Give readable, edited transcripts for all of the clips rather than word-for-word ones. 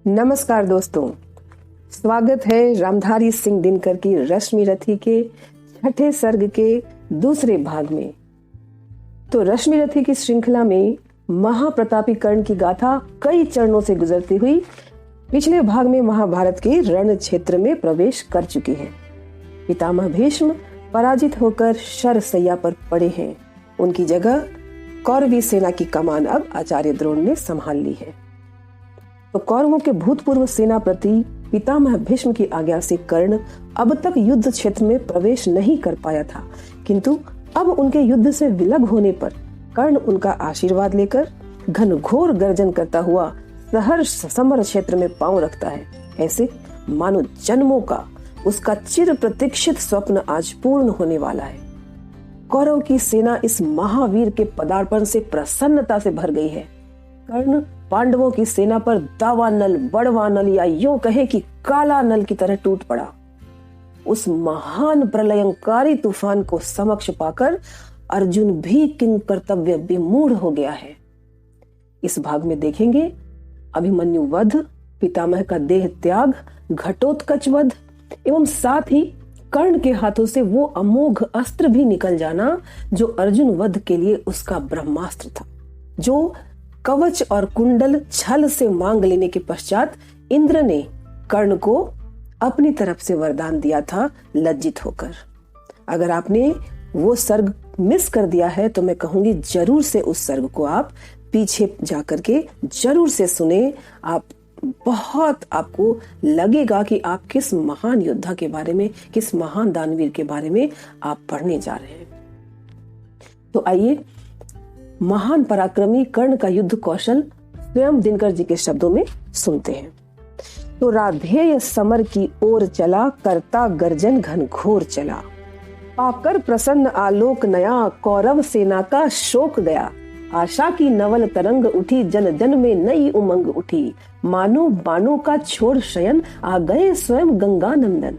नमस्कार दोस्तों, स्वागत है रामधारी सिंह दिनकर की रश्मि रथी के छठे सर्ग के दूसरे भाग में। तो रश्मि रथी की श्रृंखला में महाप्रतापी कर्ण की गाथा कई चरणों से गुजरती हुई पिछले भाग में महाभारत के रण क्षेत्र में प्रवेश कर चुकी है। पितामह भीष्म पराजित होकर शरशैया पर पड़े हैं। उनकी जगह कौरवी सेना की कमान अब आचार्य द्रोण ने संभाल ली है। तो कौरवों के भूतपूर्व सेनापति पितामह भीष्म की आज्ञा से कर्ण अब तक युद्ध क्षेत्र में प्रवेश नहीं कर पाया था, किंतु अब उनके युद्ध से विलग होने पर कर्ण उनका आशीर्वाद लेकर घनघोर गर्जन करता हुआ सहर्ष समर क्षेत्र में पांव रखता है। ऐसे मानो जन्मों का उसका चिर प्रतीक्षित स्वप्न आज पूर्ण होने वाला है। कौरव की सेना इस महावीर के पदार्पण से प्रसन्नता से भर गई है। कर्ण पांडवों की सेना पर दावानल, बड़वानल या यूं कहे कि काला नल की तरह टूट पड़ा। उस महान प्रलयंकारी तूफान को समक्ष पाकर अर्जुन भी किंग कर्तव्य विमूढ़ हो गया है। इस भाग में देखेंगे अभिमन्यु वध, पितामह का देह त्याग, घटोत्कच वध एवं साथ ही कर्ण के हाथों से वो अमोघ अस्त्र भी निकल जाना जो अर्जुन वध के लिए उसका ब्रह्मास्त्र था, जो कवच और कुंडल छल से मांग लेने के पश्चात इंद्र ने कर्ण को अपनी तरफ से वरदान दिया था लज्जित होकर। अगर आपने वो सर्ग मिस कर दिया है तो मैं कहूंगी जरूर से उस सर्ग को आप पीछे जाकर के जरूर से सुने। बहुत आपको लगेगा कि आप किस महान योद्धा के बारे में, किस महान दानवीर के बारे में आप पढ़ने जा रहे हैं। तो आइए महान पराक्रमी कर्ण का युद्ध कौशल स्वयं दिनकर जी के शब्दों में सुनते हैं। तो राधेय समर की ओर चला, करता गर्जन घनघोर चला, पाकर प्रसन्न आलोक नया, कौरव सेना का शोक गया, आशा की नवल तरंग उठी, जन जन में नई उमंग उठी, मानो बाणों का छोड़ शयन, आ गए स्वयं गंगा नंदन।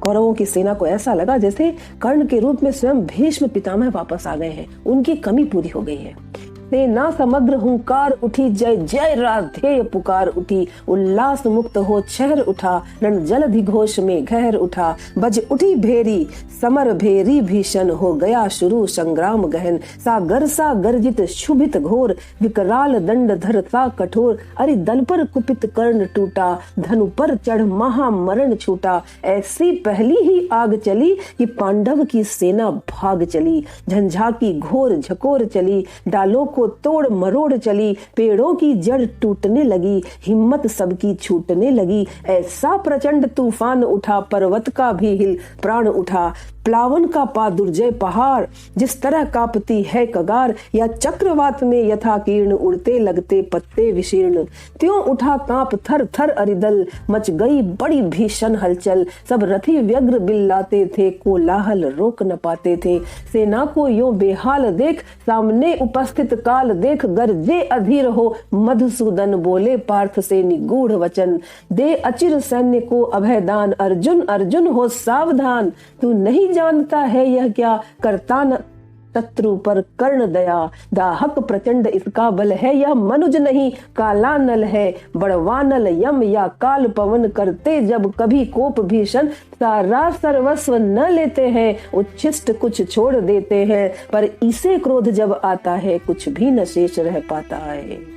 कौरवों की सेना को ऐसा लगा जैसे कर्ण के रूप में स्वयं भीष्म पितामह वापस आ गए हैं, उनकी कमी पूरी हो गई है। सेना समग्र हुंकार उठी, जय जय राधेय पुकार उठी, उल्लास मुक्त हो छहर उठा, रण जलधि घोष में गहर उठा, बज उठी भेरी समर भेरी भीषण, हो गया शुरू संग्राम गहन, सागर सा गर्जित शुभित घोर, विकराल दंड धर सा कठोर, अरि दल पर कुपित कर्ण टूटा, धनु पर चढ़ महामरण छूटा, ऐसी पहली ही आग चली कि पांडव की सेना भाग चली, झंझाकी घोर झकोर चली, डालों को तोड़ मरोड़ चली, पेड़ों की जड़ टूटने लगी, हिम्मत सबकी छूटने लगी, ऐसा प्रचंड तूफान उठा, पर्वत का भी हिल प्राण उठा, प्लावन का पा दुर्जय पहाड़, जिस तरह कांपती है कगार, या चक्रवात में यथा कीर्ण उड़ते लगते पत्ते विशीर्ण, त्यों उठा कांप थर थर अरिदल, मच गई बड़ी भीषण हलचल, सब रथी व्यग्र बिल्लाते थे, कोलाहल रोक न पाते थे, सेना को यों बेहाल देख, सामने उपस्थित काल देख, गरजे अधीर हो मधुसूदन, बोले पार्थ से निगूढ़ वचन, दे अचिर सैन्य को अभयदान, अर्जुन अर्जुन हो सावधान, तू नहीं जानता है यह क्या, करता न शत्रु पर कर्ण दया, दाहक प्रचंड इसका बल है, यह मनुज नहीं काला नल है, बड़वानल यम या काल पवन, करते जब कभी कोप भीषण, सारा सर्वस्व न लेते हैं, उच्छिष्ट कुछ छोड़ देते हैं, पर इसे क्रोध जब आता है, कुछ भी न शेष रह पाता है।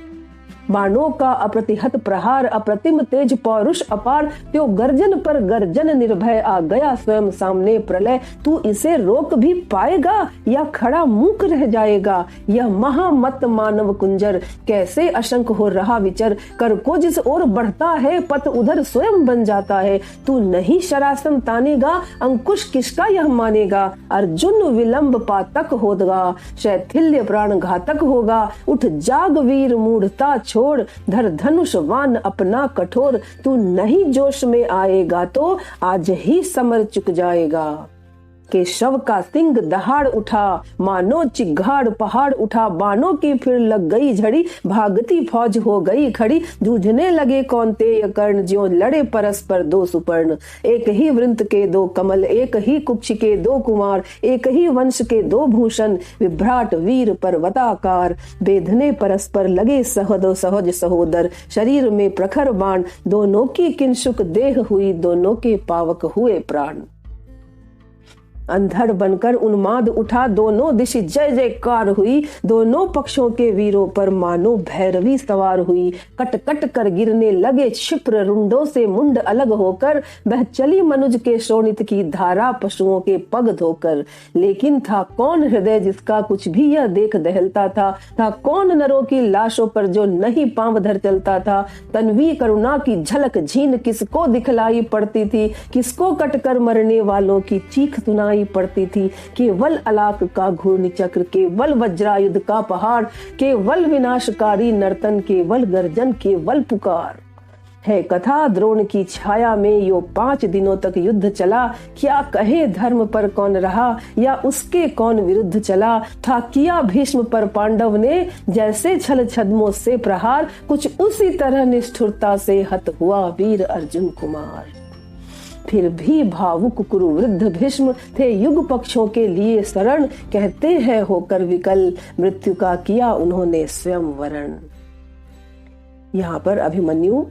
बाणों का अप्रतिहत प्रहार, अप्रतिम तेज पौरुष अपार, त्यो गर्जन पर गर्जन निर्भय, आ गया स्वयं सामने प्रलय, तू इसे रोक भी पाएगा या खड़ा मूक रह जाएगा, यह महामत मानव कुंजर, कैसे अशंक हो रहा विचर, कर को जिस ओर बढ़ता है पथ उधर स्वयं बन जाता है, तू नहीं शरासन तानेगा, अंकुश किसका यह मानेगा, अर्जुन विलंब पातक होगा, शैथिल्य प्राण घातक होगा, उठ जाग वीर मूढ़ता छोड़, धर धनुष वान अपना कठोर, तू नहीं जोश में आएगा तो आज ही समर चुक जाएगा। के शव का सिंग दहाड़ उठा, मानो चिघाड़ पहाड़ उठा, बानों की फिर लग गई झड़ी, भागती फौज हो गई खड़ी, जूझने लगे कौन्तेय कर्ण, ज्यों लड़े परस्पर दो सुपर्ण। एक ही वृंत के दो कमल, एक ही कुक्ष के दो कुमार, एक ही वंश के दो भूषण, विभ्राट वीर पर्वताकार, बेधने परस्पर लगे सहज सहोदर, शरीर में प्रखर बाण, दोनों की किंशुक देह हुई, दोनों के पावक हुए प्राण। अंधड़ बनकर उन्माद उठा, दोनों दिश जय जयकार हुई, दोनों पक्षों के वीरों पर मानो भैरवी सवार हुई। कट कट कर गिरने लगे क्षिप्र, रुंडों से मुंड अलग होकर, बह चली मनुज के शोणित की धारा, पशुओं के पग धोकर। लेकिन था कौन हृदय जिसका कुछ भी यह देख दहलता था कौन नरों की लाशों पर जो नहीं पांव धर चलता था। तन्वी करुणा की झलक झीन किसको दिखलाई पड़ती थी, किसको कटकर मरने वालों की चीख सुनाई पड़ती थी। केवल अलाक का घूर्णि चक्र, केवल वज्रायुध का पहाड़, केवल विनाशकारी नर्तन, केवल गर्जन, केवल पुकार। है कथा द्रोण की छाया में यो 5 दिनों तक युद्ध चला, क्या कहे धर्म पर कौन रहा या उसके कौन विरुद्ध चला। था किया भीष्म पर पांडव ने जैसे छल छद्मों से प्रहार, कुछ उसी तरह निष्ठुरता से हत हुआ वीर अर्जुन कुमार। फिर भी भावुक कुरु वृद्ध भीष्म थे युग पक्षों के लिए शरण, कहते हैं होकर विकल, मृत्यु का किया उन्होंने स्वयं वरण। यहाँ पर अभिमन्यु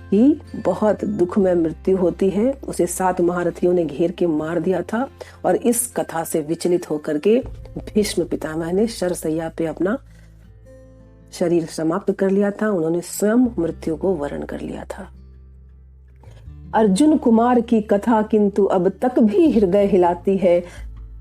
की बहुत दुखमय मृत्यु होती है। उसे 7 महारथियों ने घेर के मार दिया था और इस कथा से विचलित होकर के भीष्म पितामह ने शरशैया पे अपना शरीर समाप्त कर लिया था। उन्होंने स्वयं मृत्यु को वरण कर लिया था। अर्जुन कुमार की कथा किंतु अब तक भी हृदय हिलाती है।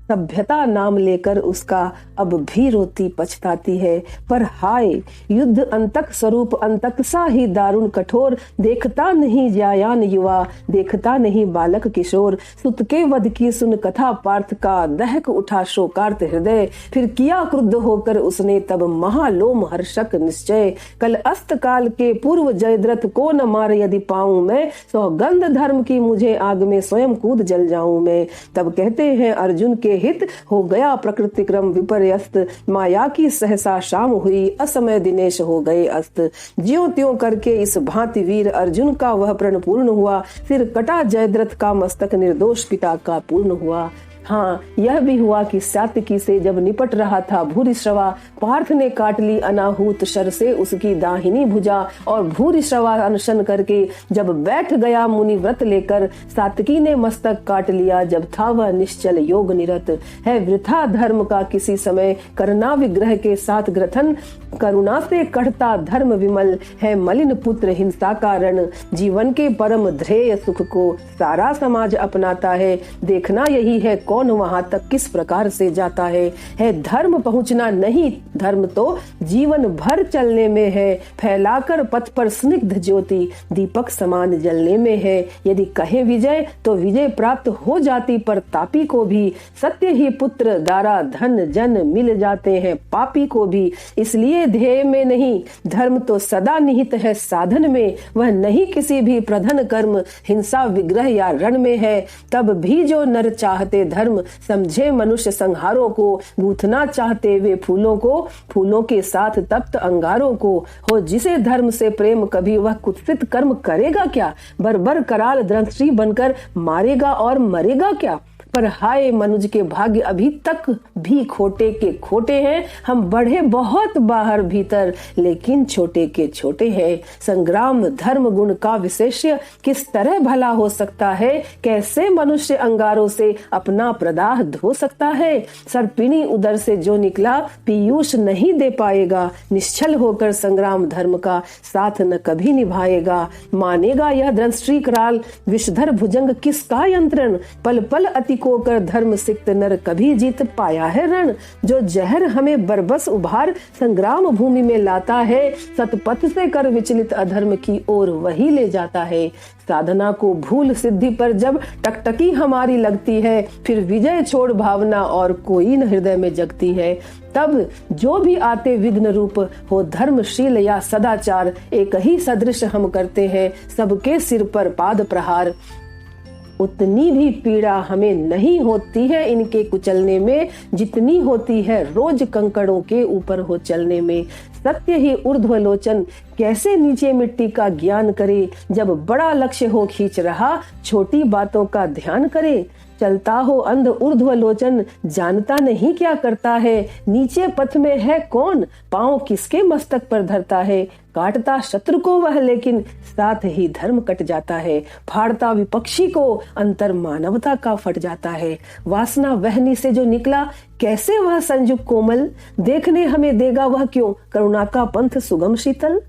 सभ्यता नाम लेकर उसका अब भी रोती पछताती है। पर हाय युद्ध अंतक स्वरूप अंतक सा ही दारुण कठोर, देखता नहीं जायान युवा, देखता नहीं बालक किशोर। सुत के वध की सुन कथा पार्थ का, दहक उठा शोकार्त हृदय। फिर किया क्रुद्ध होकर उसने तब महालोम हर्षक निश्चय। कल अस्त काल के पूर्व जयद्रथ को न मार यदि पाऊं मैं, सौगंध धर्म की मुझे आग में स्वयं कूद जल जाऊं मैं। तब कहते हैं अर्जुन के हित, हो गया प्रकृति क्रम विपर्यस्त। माया की सहसा शाम हुई, असमय दिनेश हो गए अस्त। ज्यों त्यों करके इस भांति वीर अर्जुन का वह प्रण पूर्ण हुआ। सिर कटा जयद्रथ का, मस्तक निर्दोष पिता का पूर्ण हुआ। हाँ यह भी हुआ कि सात्यकी से जब निपट रहा था भूरिश्रवा, पार्थ ने काट ली अनाहूत शर से उसकी दाहिनी भुजा। और भूरिश्रवा अनशन करके जब बैठ गया मुनि व्रत लेकर, सात्यकी ने मस्तक काट लिया जब था वह निश्चल योग निरत। है वृथा धर्म का किसी समय करना विग्रह के साथ ग्रथन, करुणा से कढ़ता धर्म विमल है मलिन पुत्र हिंसा कारण। जीवन के परम ध्येय सुख को सारा समाज अपनाता है, देखना यही है कौन वहां तक किस प्रकार से जाता है धर्म पहुंचना नहीं, धर्म तो जीवन भर चलने में है। फैलाकर पथ पर स्निग्ध ज्योति, दीपक समान जलने में है। यदि कहे विजय तो विजय प्राप्त हो जाती, पर तापी को भी सत्य ही पुत्र दारा धन जन मिल जाते हैं पापी को भी। इसलिए ध्येय में नहीं, धर्म तो सदा निहित है साधन में। वह नहीं किसी भी प्रधन कर्म, हिंसा विग्रह या रण में है। तब भी जो नर चाहते धर्म, समझे मनुष्य संहारों को। गूंथना चाहते वे फूलों को, फूलों के साथ तप्त अंगारों को। हो जिसे धर्म से प्रेम कभी वह कुत्सित कर्म करेगा क्या। बर्बर कराल द्रंष्टि बनकर मारेगा और मरेगा क्या। पर हाय मनुज के भाग्य अभी तक भी खोटे के खोटे हैं। हम बढ़े बहुत बाहर भीतर, लेकिन छोटे के छोटे हैं। संग्राम धर्म गुण का विशेष्य किस तरह भला हो सकता है। कैसे मनुष्य अंगारों से अपना प्रदाह धो सकता है। सर्पिणी उदर से जो निकला पीयूष नहीं दे पाएगा। निश्चल होकर संग्राम धर्म का साथ न कभी निभाएगा। मानेगा यह द्रंष्टि कराल, विषधर भुजंग किसका यंत्रण। पल पल अति को कर धर्म सिक्त नर कभी जीत पाया है रण। जो जहर हमें बरबस उभार संग्राम भूमि में लाता है, सतपथ से कर विचलित अधर्म की ओर वही ले जाता है। साधना को भूल सिद्धि पर जब टकटकी हमारी लगती है, फिर विजय छोड़ भावना और कोई न हृदय में जगती है। तब जो भी आते विघ्न रूप हो धर्मशील या सदाचार, एक ही सदृश हम करते हैं सबके सिर पर पाद प्रहार। उतनी भी पीड़ा हमें नहीं होती है इनके कुचलने में, जितनी होती है रोज कंकड़ों के ऊपर हो चलने में। सत्य ही ऊर्ध्वलोचन कैसे नीचे मिट्टी का ज्ञान करे, जब बड़ा लक्ष्य हो खींच रहा छोटी बातों का ध्यान करे। चलता हो अंध ऊर्ध्वलोचन जानता नहीं क्या करता है, नीचे पथ में है कौन पांव किसके मस्तक पर धरता है। काटता शत्रु को वह लेकिन साथ ही धर्म कट जाता है, फाड़ता विपक्षी को अंतर मानवता का फट जाता है। वासना वहनी से जो निकला कैसे वह संजुक कोमल, देखने हमें देगा वह क्यों करुणा का पंथ सुगम शीतल।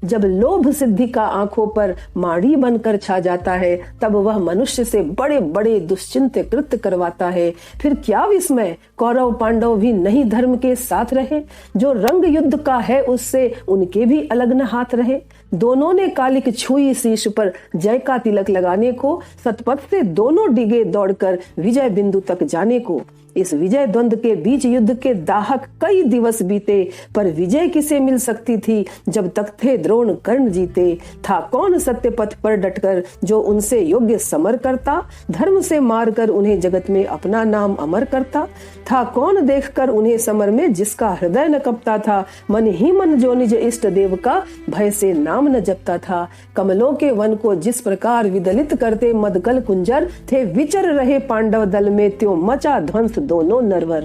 जब लोभ सिद्धि का आंखों पर माड़ी बनकर छा जाता है, तब वह मनुष्य से बड़े बड़े दुश्चिंत कृत्य करवाता है। फिर क्या विस्मय कौरव पांडव भी नहीं धर्म के साथ रहे, जो रंग युद्ध का है उससे उनके भी अलग न हाथ रहे। दोनों ने कालिक छुई शीश पर जय का तिलक लगाने को, सतपथ से दोनों डिगे दौड़कर विजय बिंदु तक जाने को। इस विजय द्वंद्व के बीच युद्ध के दाहक कई दिवस बीते, पर विजय किसे मिल सकती थी जब तक थे द्रोण कर्ण जीते। था कौन सत्य पथ पर डटकर जो उनसे योग्य समर करता, धर्म से मारकर उन्हें जगत में अपना नाम अमर करता। था कौन देखकर उन्हें समर में जिसका हृदय न कपता था, मन ही मन जो निज इष्ट देव का भय से नाम न जपता था। कमलों के वन को जिस प्रकार विदलित करते मदकल कुंजर, थे विचर रहे पांडव दल में त्यों मचा ध्वंस दोनों नरवर।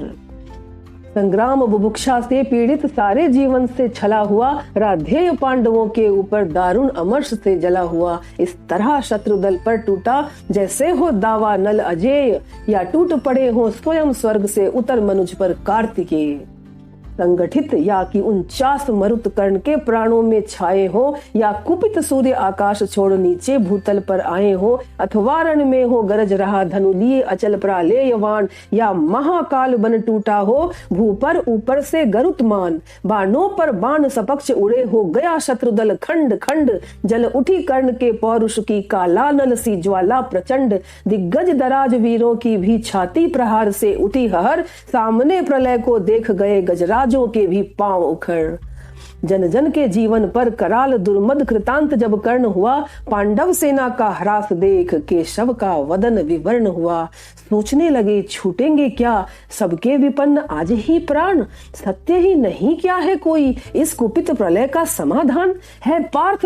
संग्राम बुभुक्षा से पीड़ित सारे जीवन से छला हुआ, राधेय पांडवों के ऊपर दारुण अमर्ष से जला हुआ। इस तरह शत्रु दल पर टूटा जैसे हो दावा नल अजेय, या टूट पड़े हो स्वयं स्वर्ग से उतर मनुज पर कार्तिकेय। संगठित या कि 49 मरुत कर्ण के प्राणों में छाए हो, या कुपित सूर्य आकाश छोड़ नीचे भूतल पर आए हो, अथवा रण में हो गरज रहा धनु लिए अचल प्रालेयवान, या महाकाल बन टूटा हो भू पर ऊपर से गरुत्मान। बाणों पर बाण सपक्ष उड़े हो गया शत्रु दल खंड खंड, जल उठी कर्ण के पौरुष की काला नल सी ज्वाला प्रचंड। दिग्गज दराज वीरों की भी छाती प्रहार से उठी हहर, सामने प्रलय को देख गए गजराजों के भी पांव उखड़। जन जन के जीवन पर कराल दुर्मद कृतांत जब कर्ण हुआ, पांडव सेना का ह्रास देख केशव का वदन विवर्ण हुआ। सोचने लगे छूटेंगे क्या सबके विपन्न आज ही प्राण, सत्य ही नहीं क्या है कोई इस कुपित प्रलय का समाधान। है पार्थ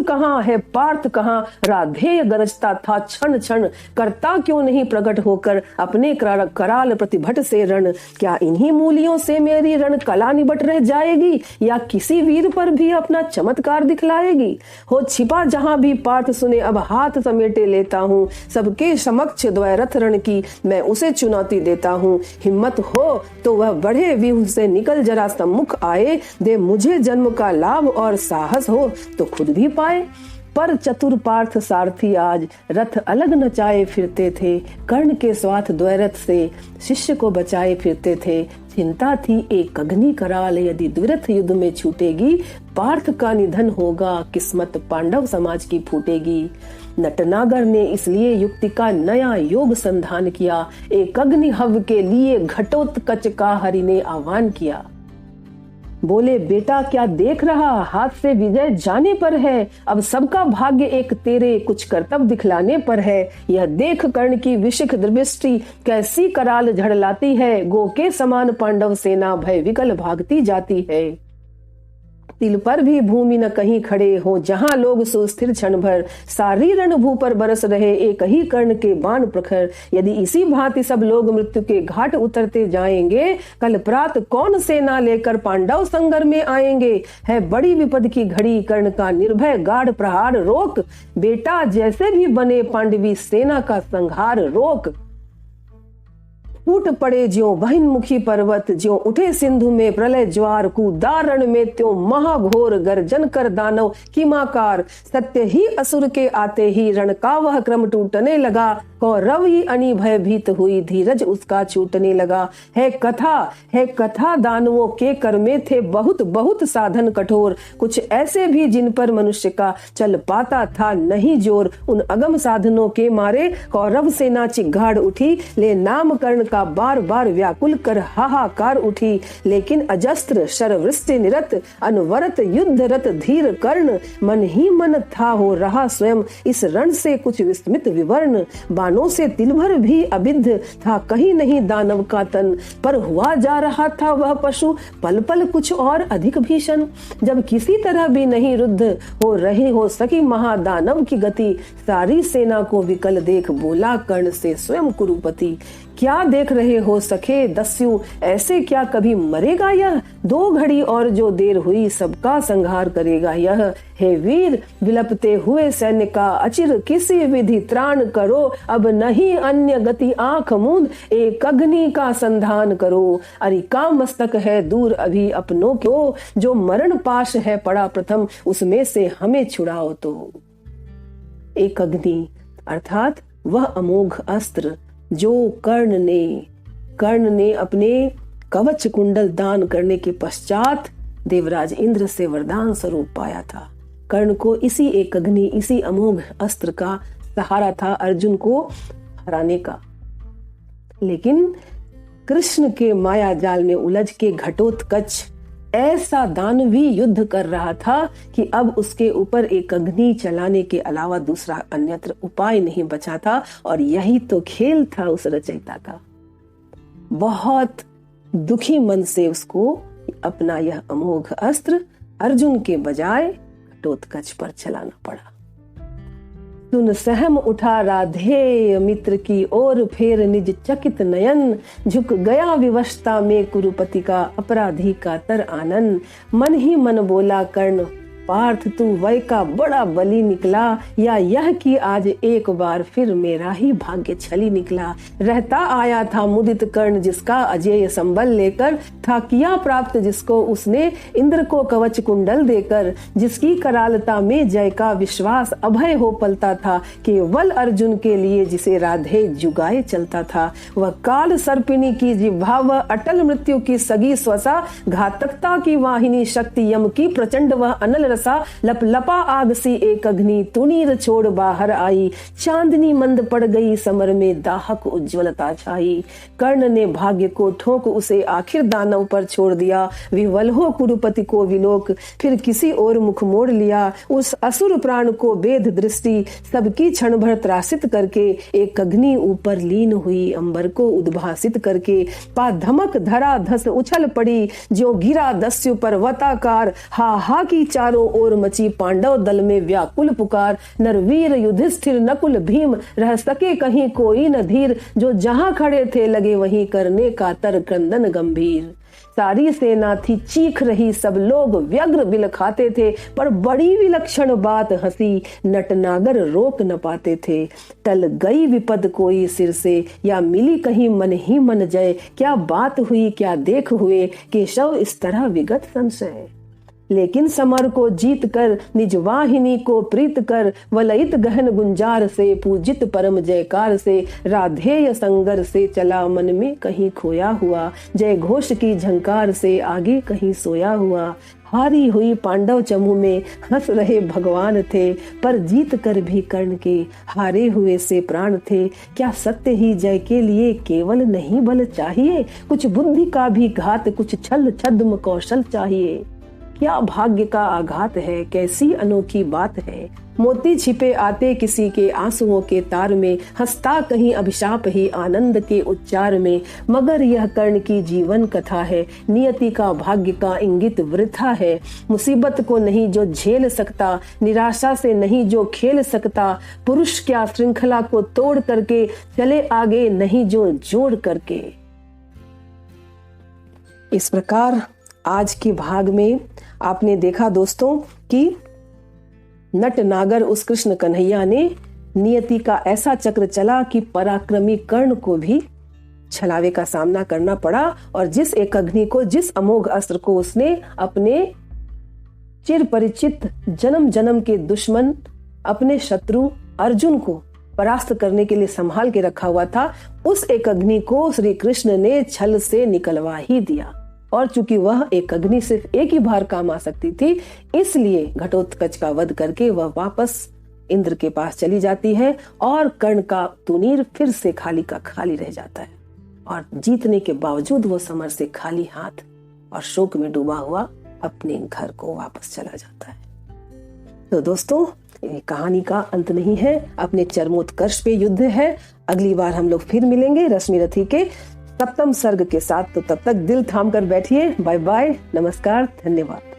कहाँ राधेय गरजता था क्षण क्षण, करता क्यों नहीं प्रकट होकर अपने कराल प्रतिभट से रण। क्या इन्हीं मूलियों से मेरी रण कला निबट रह जाएगी, या किसी वीर पर भी अपना चमत्कार दिखलाएगी। हो छिपा जहां भी पार्थ सुने अब हाथ समेटे लेता हूँ, सबके समक्ष द्वैरथ रण की मैं उसे चुनौती देता हूँ। हिम्मत हो तो वह बढ़े व्यूह से निकल जरा सम्मुख आए, दे मुझे जन्म का लाभ और साहस हो तो खुद भी पाए। पर चतुर पार्थ सारथी आज रथ अलग नचाए फिरते थे, कर्ण के स्वाथ द्वैरथ से शिष्य को बचाए फिरते थे। चिंता थी एक अग्नि कराल, यदि द्विरथ युद्ध में छूटेगी पार्थ का निधन होगा, किस्मत पांडव समाज की फूटेगी। नटनागर ने इसलिए युक्ति का नया योग संधान किया, एक अग्नि हव के लिए घटोत्कच का हरि ने आह्वान किया। बोले बेटा क्या देख रहा, हाथ से विजय जाने पर है, अब सबका भाग्य एक तेरे कुछ कर्तव्य दिखलाने पर है। यह देख कर्ण की विशिख दृष्टि कैसी कराल झड़लाती है, गो के समान पांडव सेना भय विकल भागती जाती है। तिल पर भी भूमि न कहीं खड़े हो जहां लोग सुस्थिर क्षण भर, सारी रणभू पर बरस रहे एक ही कर्ण के बाण प्रखर। यदि इसी भांति सब लोग मृत्यु के घाट उतरते जाएंगे, कल प्रात कौन सेना लेकर पांडव संगर में आएंगे। है बड़ी विपद की घड़ी, कर्ण का निर्भय गाढ़ प्रहार रोक, बेटा जैसे भी बने पांडवी सेना का संहार रोक। फूट पड़े ज्यों बहिन्मुखी पर्वत, ज्यों उठे सिंधु में प्रलय ज्वार, कूदारण में त्यों महाघोर गर्जन कर दानव किमाकार। सत्य ही असुर के आते ही रण का वह क्रम टूटने लगा, कौरव ही अनी भयभीत हुई धीरज उसका छूटने लगा। है कथा दानवों के कर में थे बहुत बहुत साधन कठोर, कुछ ऐसे भी जिन पर मनुष्य का चल पाता था नहीं जोर। उन अगम साधनों के मारे कौरव सेना चिघाड़ उठी, ले नाम कर्ण का बार बार व्याकुल कर हाहाकार उठी, लेकिन अजस्त्र शरवृष्टि निरत अनवरत युद्ध रत धीर कर्ण मन ही मन था हो रहा स्वयं इस रण से कुछ विस्मित विवर्ण। बाणों से तिल भर भी अबिध था कहीं नहीं दानव का तन, पर हुआ जा रहा था वह पशु पल पल कुछ और अधिक भीषण। जब किसी तरह भी नहीं रुद्ध हो रही हो सकी महादानव की गति, सारी सेना को विकल देख बोला कर्ण से स्वयं कुरुपति, क्या देख रहे हो सखे दस्यु, ऐसे क्या कभी मरेगा यह? 2 घड़ी और जो देर हुई सबका संहार करेगा यह। हे वीर विलपते हुए सैन्य का अचिर किसी विधि त्राण करो, अब नहीं अन्य गति आंख मूंद एक अग्नि का संधान करो। अरिका मस्तक है दूर अभी अपनों को, जो मरण पाश है पड़ा प्रथम उसमें से हमें छुड़ाओ तो। एक अग्नि अर्थात वह अमोघ अस्त्र जो कर्ण ने अपने कवच कुंडल दान करने के पश्चात देवराज इंद्र से वरदान स्वरूप पाया था। कर्ण को इसी एक अग्नि, इसी अमोघ अस्त्र का सहारा था अर्जुन को हराने का। लेकिन कृष्ण के माया जाल में उलझ के घटोत्कच ऐसा दानवी युद्ध कर रहा था कि अब उसके ऊपर एक अग्नि चलाने के अलावा दूसरा अन्यत्र उपाय नहीं बचा था। और यही तो खेल था उस रचयिता का। बहुत दुखी मन से उसको अपना यह अमोघ अस्त्र अर्जुन के बजाय घटोत्कच पर चलाना पड़ा। सुन सहम उठा राधेय मित्र की ओर, फेर निज चकित नयन, झुक गया विवशता में कुरुपति का अपराधी का तर आनन। मन ही मन बोला कर्ण, पार्थ तू वै का बड़ा बली निकला, या यह कि आज एक बार फिर मेरा ही भाग्य छली निकला। रहता आया था मुदित कर्ण जिसका अजेय संबल लेकर, था किया प्राप्त जिसको उसने इंद्र को कवच कुंडल देकर। जिसकी करालता में जय का विश्वास अभय हो पलता था, केवल अर्जुन के लिए जिसे राधे जुगाए चलता था। वह काल सर्पिणी की जिह्वा, वह अटल मृत्यु की सगी स्वसा, घातकता की वाहिनी शक्ति यम की प्रचंड वह अनल रसा। लपलपा आग सी एक अग्नि तुनीर छोड़ बाहर आई, चांदनी मंद पड़ गई समर में दाहक उज्ज्वलता छाई। कर्ण ने भाग्य को ठोक उसे आखिर दानव पर छोड़ दिया। विह्वल हो कुरुपति को विलोक, फिर किसी और मुख मोड़ लिया। उस असुर प्राण को बेध दृष्टि सबकी क्षण भर त्रासित करके, एक अग्नि ऊपर लीन हुई अंबर को उद्भासित करके। पा धमक धरा धस उछल पड़ी, जो गिरा दस्यु पर्वताकार। हा हा की चारों ओर मची पांडव दल में व्याकुल पुकार। नरवीर युधिष्ठिर नकुल भीम रह सके कहीं कोई न धीर, जो जहां खड़े थे लगे वहीं करने का तर क्रंदन गंभीर। सारी सेना थी चीख रही, सब लोग व्यग्र बिल खाते थे, पर बड़ी विलक्षण बात हंसी नटनागर रोक न पाते थे। टल गई विपद कोई सिर से, या मिली कहीं मन ही मन जय। क्या बात हुई क्या देख हुए, केशव इस तरह विगत संशय। लेकिन समर को जीत कर निज वाहिनी को प्रीत कर, वलयित गहन गुंजार से पूजित परम जयकार से। राधेय संगर से चला मन में कहीं खोया हुआ, जय घोष की झंकार से आगे कहीं सोया हुआ। हारी हुई पांडव चमू में हंस रहे भगवान थे, पर जीत कर भी कर्ण के हारे हुए से प्राण थे। क्या सत्य ही जय के लिए केवल नहीं बल चाहिए, कुछ बुद्धि का भी घात, कुछ छल छद्म कौशल चाहिए। क्या भाग्य का आघात है, कैसी अनोखी बात है। मोती छिपे आते किसी के आंसुओं के तार में, हंसता कहीं अभिशाप ही आनंद के उच्चार में। मगर यह कर्ण की जीवन कथा है, नियति का भाग्य का इंगित वृथा है। मुसीबत को नहीं जो झेल सकता, निराशा से नहीं जो खेल सकता। पुरुष क्या श्रृंखला को तोड़ करके चले आगे, नहीं जो जोड़ करके। इस प्रकार आज के भाग में आपने देखा दोस्तों कि नट नागर उस कृष्ण कन्हैया ने नियति का ऐसा चक्र चला कि पराक्रमी कर्ण को भी छलावे का सामना करना पड़ा। और जिस एक अग्नि को, जिस अमोघ अस्त्र को उसने अपने चिर परिचित जन्म जन्म के दुश्मन, अपने शत्रु अर्जुन को परास्त करने के लिए संभाल के रखा हुआ था, उस एक अग्नि को श्री कृष्ण ने छल से निकलवा ही दिया। और चूंकि वह एक अग्नि सिर्फ एक ही बार काम आ सकती थी, इसलिए घटोत्कच का वध करके वह वापस इंद्र के पास चली जाती है और कर्ण का तुनीर फिर से खाली का खाली रह जाता है। और जीतने के बावजूद वो समर से खाली हाथ और शोक में डूबा हुआ अपने घर को वापस चला जाता है। तो दोस्तों, ये कहानी का अंत नहीं है, अपने चरमोत्कर्ष पे युद्ध है। अगली बार हम लोग फिर मिलेंगे रश्मि रथी के 7वें सर्ग के साथ। तो तब तक दिल थाम कर बैठिए। बाय बाय, नमस्कार, धन्यवाद।